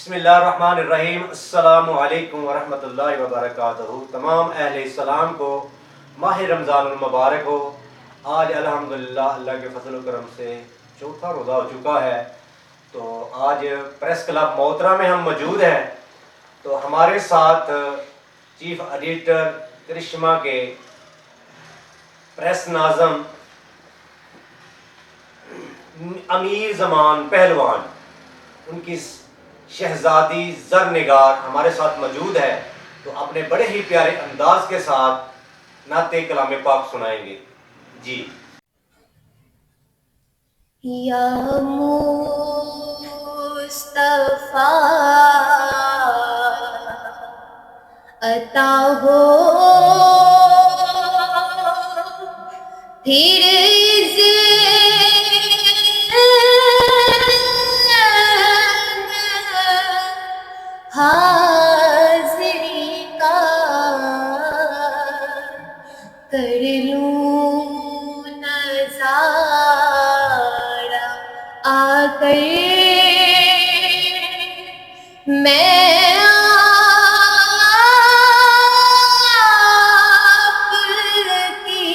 بسم اللہ الرحمن الرحیم۔ السلام علیکم ورحمۃ اللہ وبرکاتہ۔ تمام اہل اسلام کو ماہ رمضان المبارک ہو۔ آج الحمدللہ اللہ کے فضل و کرم سے چوتھا روزہ ہو چکا ہے۔ تو آج پریس کلب محترمہ میں ہم موجود ہیں۔ تو ہمارے ساتھ چیف ایڈیٹر کرشمہ کے پریس ناظم امیر زمان پہلوان، ان کی شہزادی زرنگار ہمارے ساتھ موجود ہے۔ تو اپنے بڑے ہی پیارے انداز کے ساتھ نعت کلام پاک سنائیں گے۔ جی۔ یا مصطفیٰ عطا ہو پھر حاضری کا کر لوں نظارہ آ کر میں آپ کی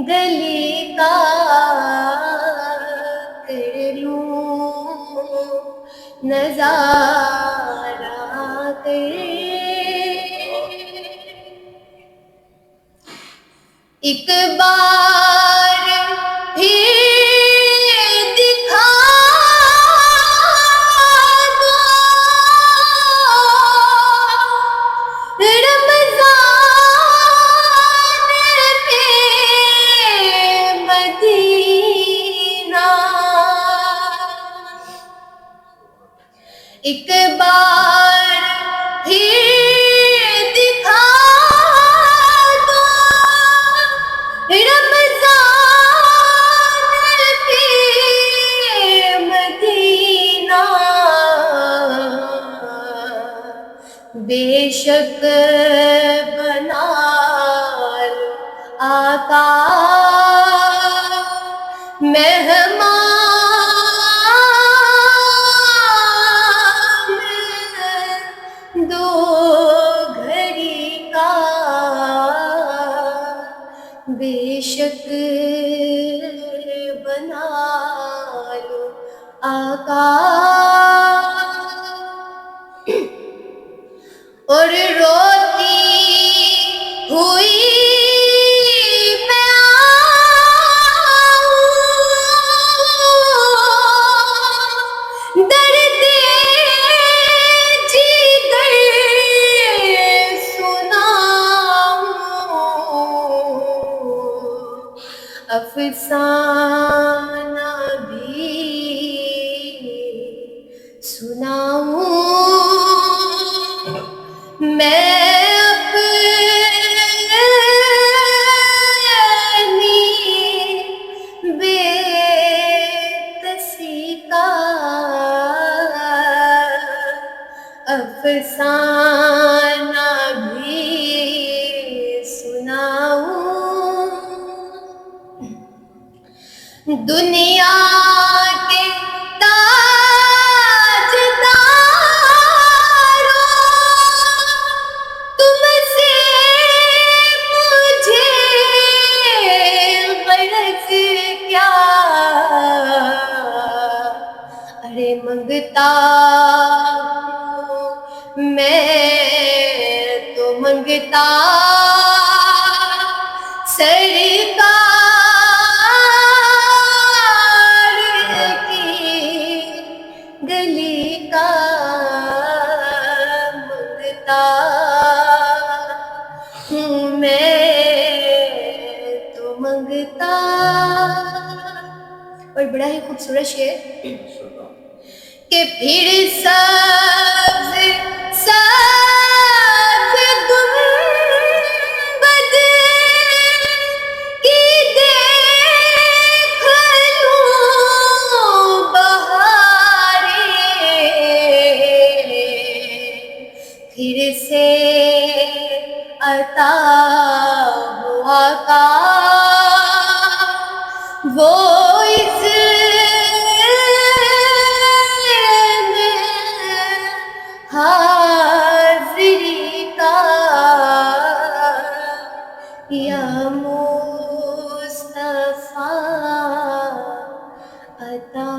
گلی کا کر لوں نظارہ کر ایک بار پھر دکھا دو رمضان میں مدینہ، ایک بار پھر دکھا دو رمضان پہ مدینہ، بے شک بنا لو آقا مہمان دو گھڑی کا، بے شک بنا لو آقا۔ اور روتی ہوئی میں آؤں، درد جگر سناؤں، افسانہ بھی سناؤں، میں اپنی بے کسی کا افسانہ بھی سناؤں، دنیا کے تاجداروں تم سے مجھے غرض کیا، ارے منگتا ہوں میں تو منگتا سرکار کی گلی کا، منگتا ہوں میں تو منگتا۔ اور بڑا ہی خوبصورت شعر کہ پھر سبز سبز گنبد کی دیکھ لوں بہاریں، پھر سے عطا ہوا کا وہ اس مصطفیٰ عطا